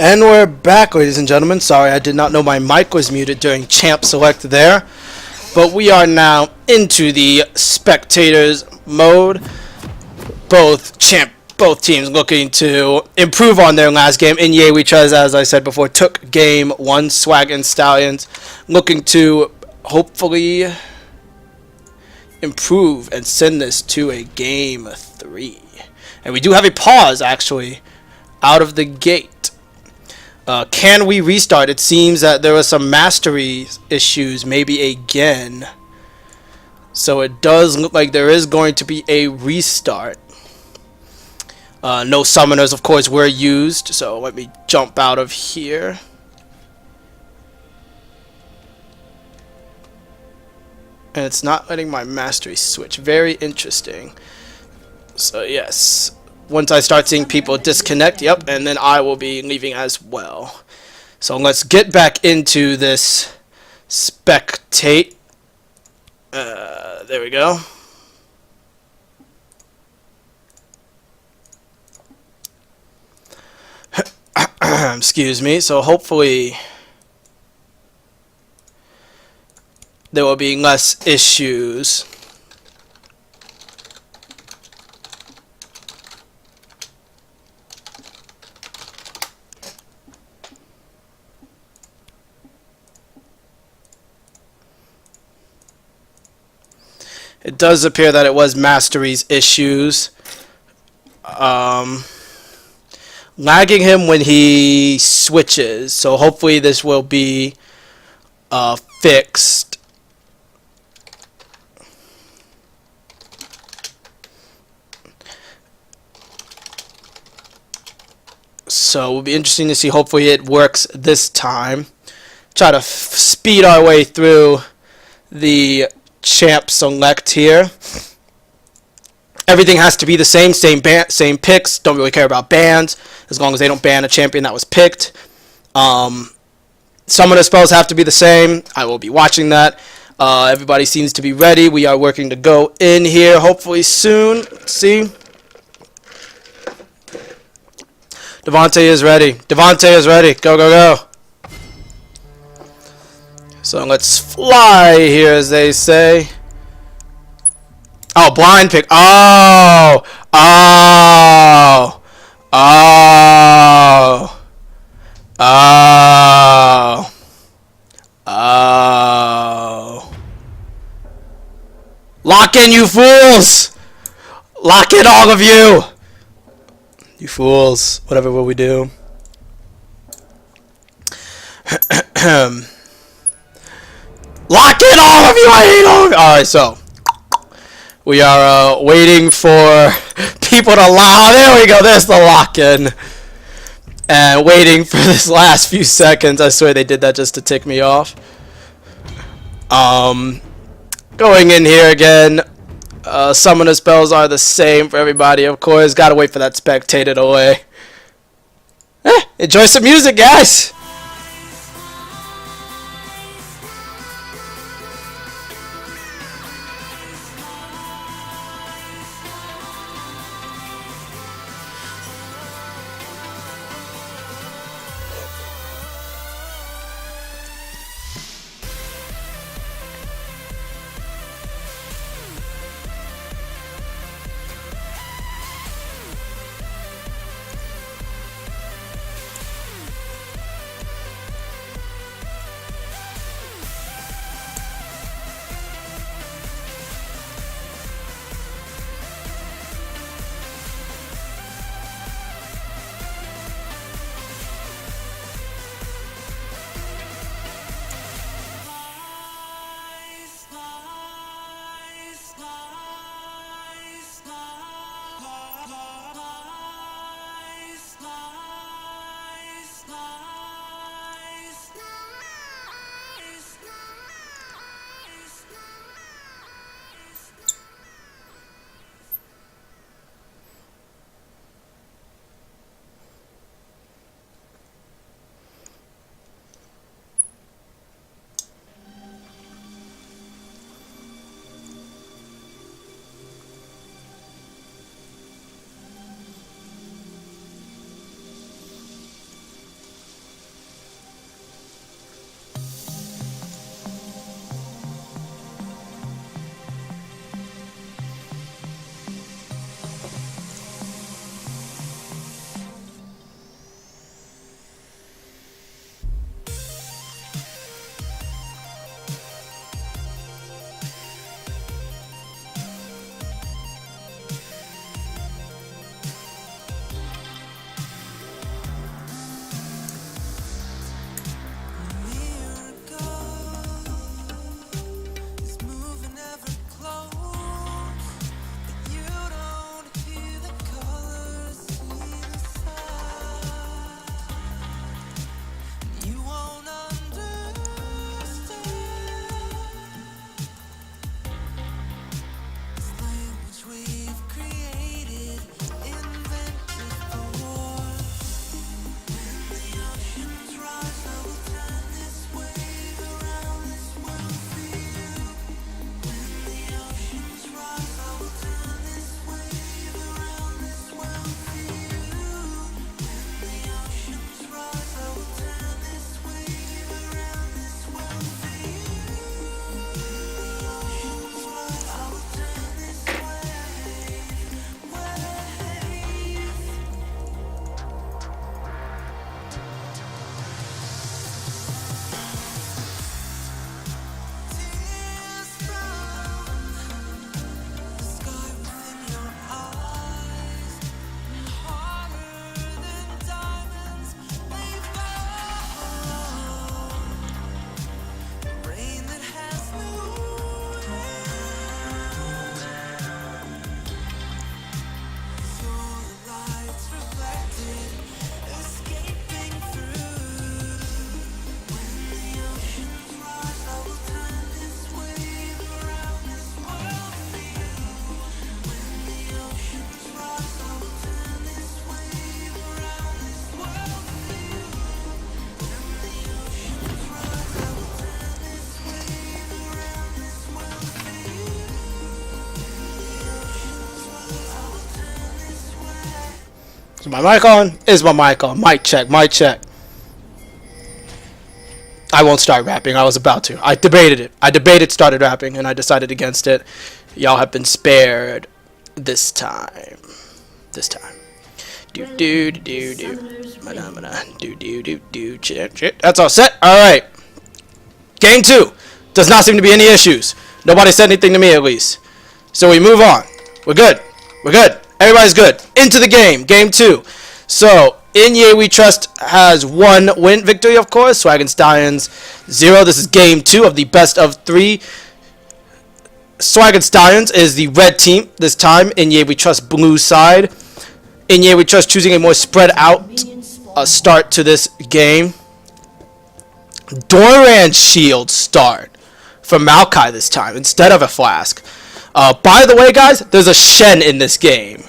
And we're back, ladies and gentlemen. Sorry, I did not know my mic was muted during Champ Select there. But we are now into the spectators mode. Both teams looking to improve on their last game. InYeWeTrust, as I said before, took game one. SwagginStallons looking to hopefully improve and send this to a game 3. And we do have a pause, actually, out of the gate. Can we restart? It seems that there were some mastery issues, maybe again. So it does look like there is going to be a restart. No summoners, of course, were used. So let me jump out of here. And it's not letting my mastery switch. Very interesting. So yes. Once I start seeing people disconnect, yep, and then I will be leaving as well. So let's get back into this spectate. There we go. Excuse me. So hopefully there will be less issues. It does appear that it was Mastery's issues. Lagging him when he switches. So hopefully this will be fixed. So it will be interesting to see. Hopefully it works this time. Try to speed our way through the Champ Select here. Everything has to be the same same picks. Don't really care about bans as long as they don't ban a champion that was picked. Some of the spells have to be the same. I will be watching that. Everybody seems to be ready. We are working to go in here hopefully soon. Let's see. Devontae is ready. Devontae is ready. Go, go, go. So let's fly here, as they say. Oh, blind pick. Oh! Oh! Oh! Oh! Oh! Lock in, you fools! Lock in, all of you! You fools. Whatever will we do? Lock in, all of you! I hate all of you! Alright, so we are waiting for people to lock. Oh, there we go. There's the lock-in. And waiting for this last few seconds. I swear they did that just to tick me off. Going in here again. Summoner spells are the same for everybody, of course. Gotta wait for that spectator away. Enjoy some music, guys! Is my mic on? Is my mic on? Mic check, mic check. I won't start rapping. I was about to. I debated it. Started rapping, and I decided against it. Y'all have been spared this time. This time. Do do do do do do do do shit. That's all set. All right. Game 2. Does not seem to be any issues. Nobody said anything to me at least. So we move on. We're good. We're good. Everybody's good. Into the game. Game 2. So InYeWeTrust has 1 win victory, of course. SwagginStallons 0. This is game 2 of the best of 3. SwagginStallons is the red team this time. InYeWeTrust blue side. InYeWeTrust choosing a more spread out start to this game. Doran shield start for Maokai this time instead of a flask. By the way, guys, there's a Shen in this game.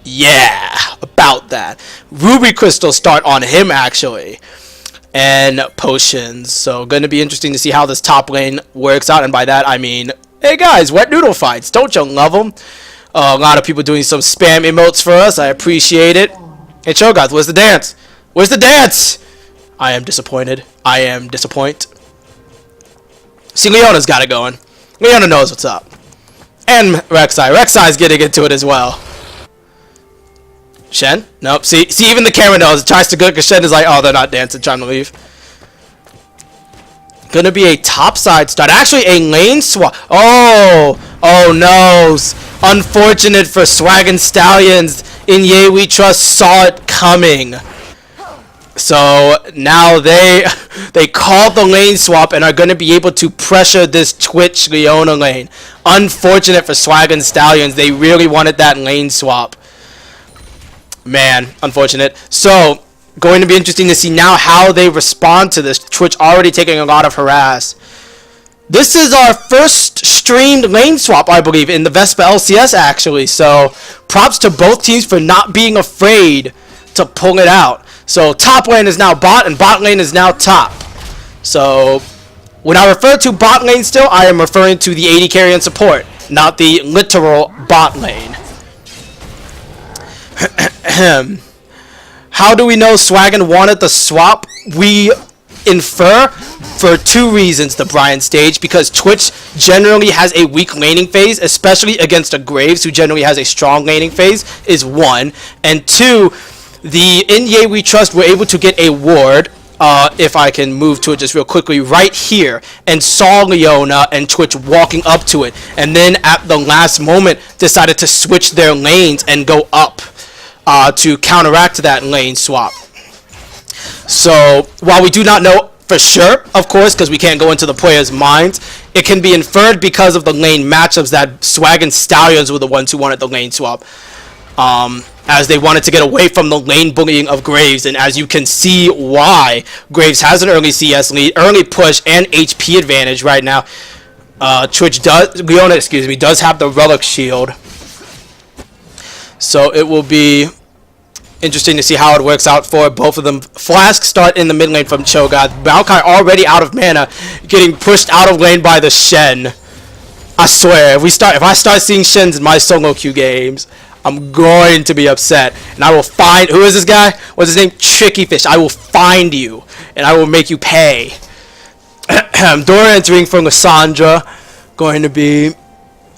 Yeah, about that. Ruby Crystal start on him, actually. And potions. So, going to be interesting to see how this top lane works out. And by that, I mean, hey guys, wet noodle fights. Don't you love them? A lot of people doing some spam emotes for us. I appreciate it. Hey, Cho'Gath, where's the dance? Where's the dance? I am disappointed. I am disappointed. See, Leona's got it going. Leona knows what's up. And Rek'Sai. Rek'Sai's getting into it as well. Shen? Nope. See, even the camera knows. It tries to go because Shen is like, oh, they're not dancing. Trying to leave. Gonna be a topside start. Actually, a lane swap. Oh no. Unfortunate for SwagginStallons. InYeWeTrust saw it coming. So now they called the lane swap and are going to be able to pressure this Twitch Leona lane. Unfortunate for SwagginStallons. They really wanted that lane swap. Man, unfortunate. So, going to be interesting to see now how they respond to this. Twitch already taking a lot of harass. This is our first streamed lane swap, I believe, in the Vespa LCS, actually. So, props to both teams for not being afraid to pull it out. So, top lane is now bot, and bot lane is now top. So, when I refer to bot lane still, I am referring to the AD carry and support, not the literal bot lane. How do we know Swaggin wanted the swap? We infer for 2 reasons the Brian stage, because Twitch generally has a weak laning phase, especially against a Graves who generally has a strong laning phase, is 1. And 2, the InYeWeTrust were able to get a ward, if I can move to it just real quickly, right here, and saw Leona and Twitch walking up to it, and then at the last moment decided to switch their lanes and go up to counteract that lane swap. So, while we do not know for sure, of course, because we can't go into the players' minds, it can be inferred because of the lane matchups that SwagginStallons were the ones who wanted the lane swap. As they wanted to get away from the lane bullying of Graves, and as you can see why. Graves has an early CS lead, early push, and HP advantage right now. Leona does have the Relic Shield. So it will be interesting to see how it works out for both of them. Flask start in the mid lane from Cho'Gath. Maokai already out of mana, getting pushed out of lane by the Shen. I swear, if I start seeing Shens in my solo queue games, I'm going to be upset. And I will find... Who is this guy? What's his name? Tricky Fish. I will find you. And I will make you pay. Dora entering from Lissandra. Going to be...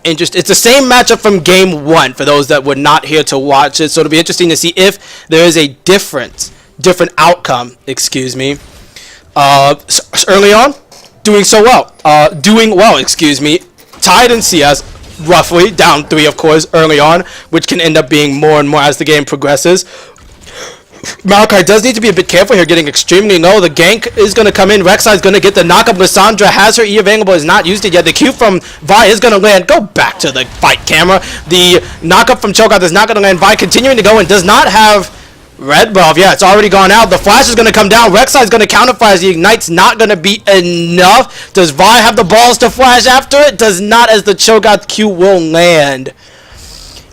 interesting. It's the same matchup from game 1 for those that were not here to watch it. So it'll be interesting to see if there is a different outcome. Excuse me. Early on, doing well. Tied in CS, roughly down 3, of course, early on, which can end up being more and more as the game progresses. Maokai does need to be a bit careful here, getting extremely low. The gank is going to come in. Rek'Sai is going to get the knockup. Lissandra has her E available, has not used it yet. The Q from Vi is going to land. Go back to the fight camera. The knockup from Cho'Gath is not going to land. Vi continuing to go and does not have red buff. Yeah, it's already gone out. The flash is going to come down. Rek'Sai is going to counter flash. The ignite's not going to be enough. Does Vi have the balls to flash after it? Does not, as the Cho'Gath Q will land.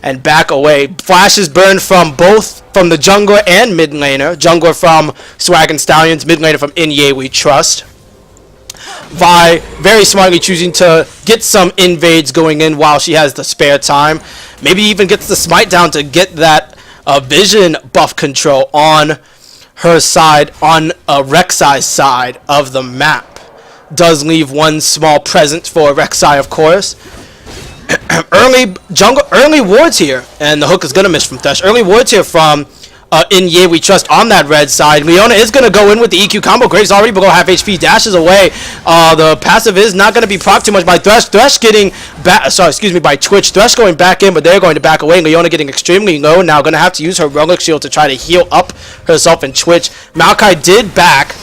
And back away. Flash is burned from both, from the jungler and mid laner. Jungler from SwagginStallons, mid laner from InYeWeTrust. Vi very smartly choosing to get some invades going in while she has the spare time. Maybe even gets the smite down to get that vision buff control on her side, on Rek'Sai's side of the map. Does leave one small present for Rek'Sai, of course. early wards here, and the hook is gonna miss from Thresh. Early wards here from InYeWeTrust on that red side. Leona is gonna go in with the EQ combo. Graves already below half HP, dashes away. The passive is not gonna be procced too much by Thresh. Thresh getting back, by Twitch. Thresh going back in, but they're going to back away. Leona getting extremely low, now gonna have to use her relic shield to try to heal up herself and Twitch. Maokai did back.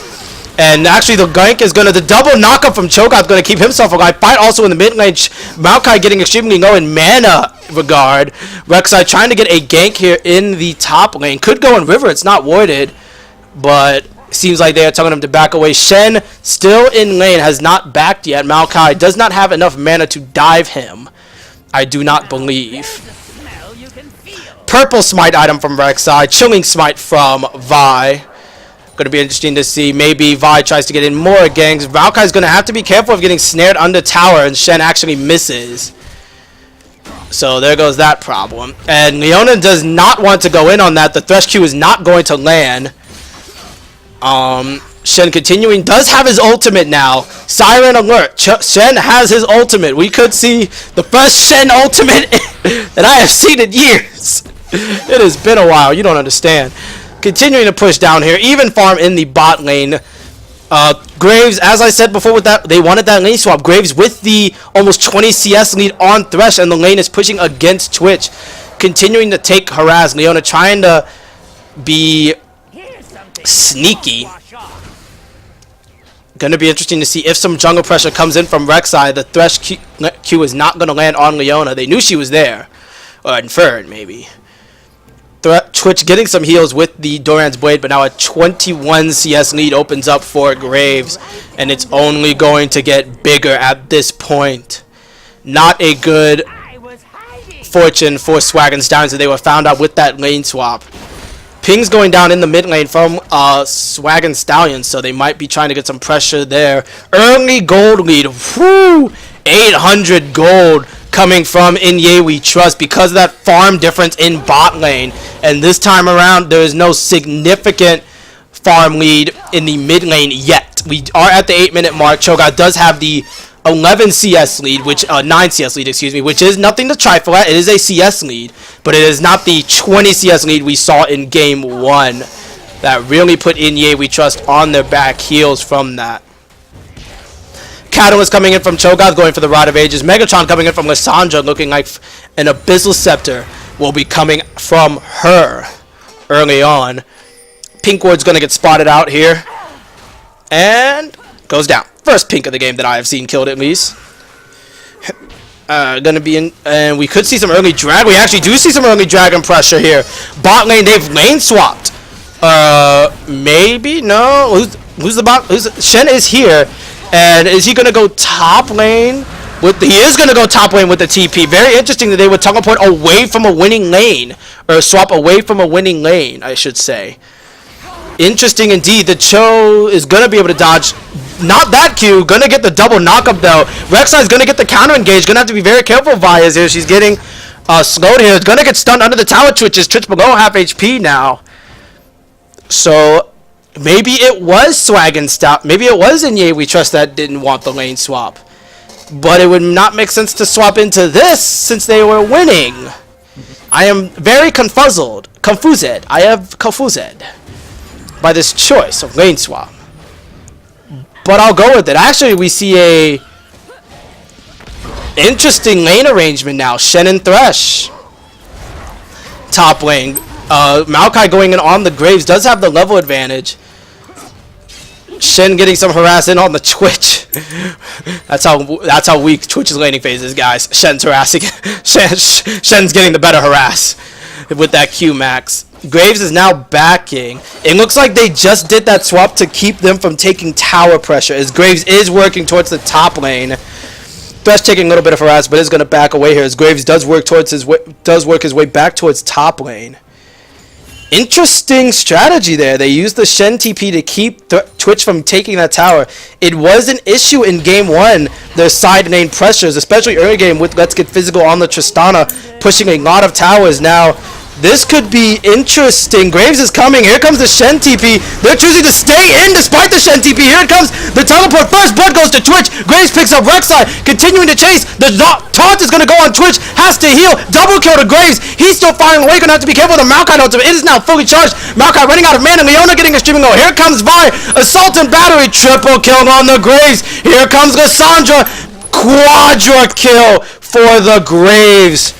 And actually, the gank is the double knockup from Cho'Gath going to keep himself alive. Fight also in the mid lane. Maokai getting extremely low in mana regard. Rek'Sai trying to get a gank here in the top lane. Could go in river. It's not warded. But seems like they are telling him to back away. Shen still in lane. Has not backed yet. Maokai does not have enough mana to dive him. I do not believe. Purple smite item from Rek'Sai. Chilling smite from Vi. Going to be interesting to see. Maybe Vi tries to get in more ganks. Maokai's going to have to be careful of getting snared under tower, and Shen actually misses. So there goes that problem. And Leona does not want to go in on that. The Thresh Q is not going to land. Shen continuing. Does have his ultimate now. Siren alert. Shen has his ultimate. We could see the first Shen ultimate that I have seen in years. It has been a while. You don't understand. Continuing to push down here, even farm in the bot lane. Graves, as I said before with that, they wanted that lane swap. Graves with the almost 20 CS lead on Thresh, and the lane is pushing against Twitch. Continuing to take harass. Leona trying to be sneaky. Gonna be interesting to see if some jungle pressure comes in from Rek'Sai. The Thresh Q is not gonna land on Leona. They knew she was there. Or inferred, maybe. Twitch getting some heals with the Doran's Blade, but now a 21 CS lead opens up for Graves, and it's only going to get bigger at this point. Not a good fortune for SwagginStallons that they were found out with that lane swap. Ping's going down in the mid lane from SwagginStallons, so they might be trying to get some pressure there. Early gold lead. Whoo! 800 gold coming from InYeWeTrust because of that farm difference in bot lane. And this time around, there is no significant farm lead in the mid lane yet. We are at the 8-minute mark. Cho'Gath does have the 11 CS lead, which 9 CS lead, excuse me, which is nothing to trifle at. It is a CS lead, but it is not the 20 CS lead we saw in game 1 that really put InYeWeTrust on their back heels from that. Catalyst coming in from Cho'Gath, going for the Rod of Ages. Megatron coming in from Lissandra, looking like an Abyssal Scepter will be coming from her early on. Pink Ward's going to get spotted out here. And goes down. First pink of the game that I have seen killed at least. Gonna be in, and we could see some early drag. We actually do see some early dragon pressure here. Bot lane, they've lane swapped. Maybe? No. Who's the bot? Shen is here. And is he going to go top lane? He is going to go top lane with the TP. Very interesting that they would teleport away from a winning lane. Or swap away from a winning lane, I should say. Interesting indeed. The Cho is going to be able to dodge. Not that Q. Going to get the double knockup though. Rek'Sai is going to get the counter engage. Going to have to be very careful. Via's here. She's getting slowed here. Going to get stunned under the tower. Twitch below half HP now. So maybe it was SwagginStallons. Maybe it was InYeWeTrust that didn't want the lane swap. But it would not make sense to swap into this since they were winning. I am very confused. I have confused by this choice of lane swap. But I'll go with it. Actually, we see a interesting lane arrangement now. Shen and Thresh. Top lane. Maokai going in on the Graves does have the level advantage. Shen getting some harass in on the Twitch. that's how weak Twitch's laning phase is, guys. Shen's harassing. Shen's getting the better harass with that Q max. Graves is now backing. It looks like they just did that swap to keep them from taking tower pressure, as Graves is working towards the top lane. Thresh taking a little bit of harass, but is going to back away here as Graves does work his way back towards top lane. Interesting strategy there. They used the Shen TP to keep Twitch from taking that tower. It was an issue in game 1, their side lane pressures, especially early game with Let's Get Physical on the Tristana, pushing a lot of towers. Now, This could be interesting. Graves is coming. Here comes the Shen TP. They're choosing to stay in despite the Shen TP. Here it comes. The teleport. First blood goes to Twitch. Graves picks up Rek'Sai. Continuing to chase. The taunt is going to go on Twitch. Has to heal. Double kill to Graves. He's still firing away. Going to have to be careful with the Maokai ultimate. It is now fully charged. Maokai running out of mana. Leona getting a streaming goal. Here comes Vi. Assault and battery. Triple kill on the Graves. Here comes Lissandra. Quadra kill for the Graves.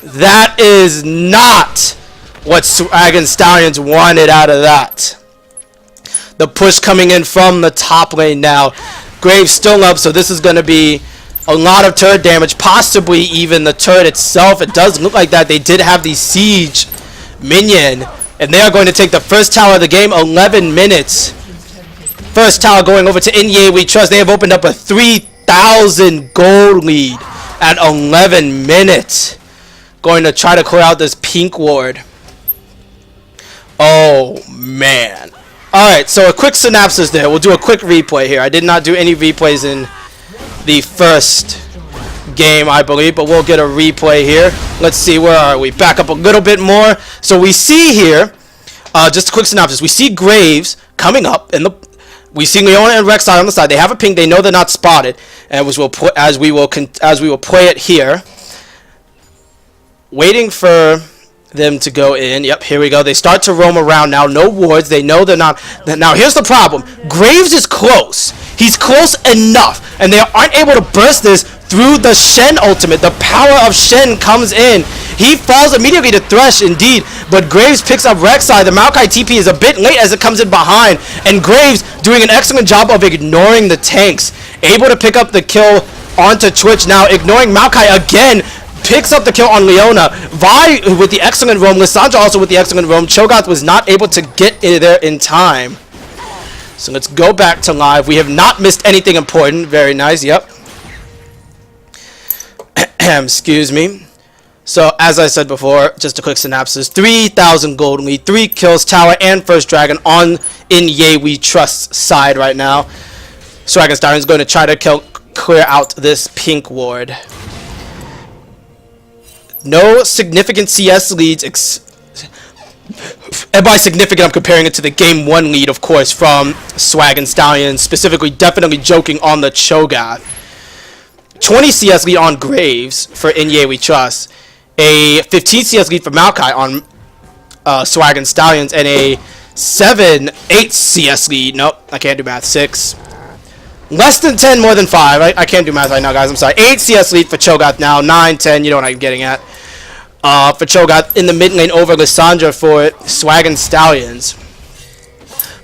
That is not what SwagginStallons wanted out of that. The push coming in from the top lane now. Graves still up, so this is going to be a lot of turret damage, possibly even the turret itself. It does look like that. They did have the siege minion, and they are going to take the first tower of the game, 11 minutes. First tower going over to InYeWeTrust. They have opened up a 3,000 gold lead at 11 minutes. Going to try to clear out this pink ward. Oh, man. Alright, so a quick synopsis there. We'll do a quick replay here. I did not do any replays in the first game, I believe, but we'll get a replay here. Let's see, where are we? Back up a little bit more. So we see here, just a quick synopsis. We see Graves coming up in the... We see Leona and Rek'Sai on the side. They have a ping. They know they're not spotted. And as we will play it here. Waiting for them to go in. Yep, here we go. They start to roam around now. No wards. They know they're not. Now, here's the problem. Graves is close. He's close enough. And they aren't able to burst this through the Shen ultimate. The power of Shen comes in. He falls immediately to Thresh, indeed. But Graves picks up Rek'Sai. The Maokai TP is a bit late as it comes in behind. And Graves doing an excellent job of ignoring the tanks. Able to pick up the kill onto Twitch now. Ignoring Maokai again. Picks up the kill on Leona. Vi with the excellent roam. Lissandra also with the excellent roam. Cho'Gath was not able to get in there in time. So let's go back to live. We have not missed anything important. Very nice. Yep. Excuse me. So as I said before, just a quick synopsis. 3,000 gold lead. 3 kills. Tower and first dragon on InYeWeTrust's side right now. SwagginStallons is going to try to clear out this pink ward. No significant CS leads, and by significant I'm comparing it to the game 1 lead, of course, from SwagginStallons, specifically definitely joking on the Cho'Gath. 20 CS lead on Graves for InYeWeTrust, a 15 CS lead for Maokai on SwagginStallons, and a 8 CS lead, nope, I can't do math, 6. Less than 10, more than 5. I can't do math right now, guys. I'm sorry. 8 CS lead for Cho'Gath now. 9, 10. You know what I'm getting at. For Cho'Gath in the mid lane over Lissandra for SwagginStallons.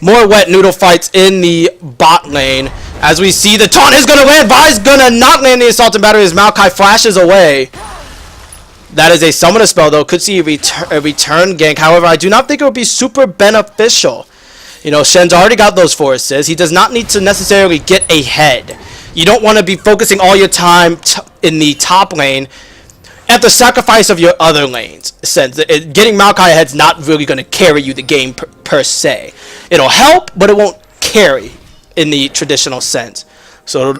More wet noodle fights in the bot lane. As we see the taunt is going to land. Vi's going to not land the assault and battery as Maokai flashes away. That is a summoner spell, though. Could see a return gank. However, I do not think it would be super beneficial. You know, Shen's already got those 4 assists. He does not need to necessarily get ahead. You don't want to be focusing all your time in the top lane at the sacrifice of your other lanes. Since getting Maokai ahead is not really going to carry you the game per se. It'll help, but it won't carry in the traditional sense. So,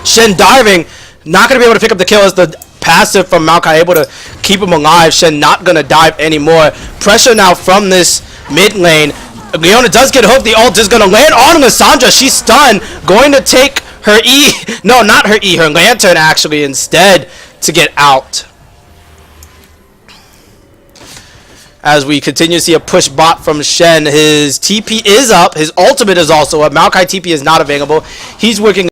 Shen diving, not going to be able to pick up the kill as the passive from Maokai able to keep him alive. Shen not going to dive anymore. Pressure now from this mid lane. Leona does get hooked. The ult is going to land on Lissandra. She's stunned. Going to take her E. No, not her E. Her lantern, actually, instead to get out. As we continue to see a push bot from Shen. His TP is up. His ultimate is also up. Maokai TP is not available. He's working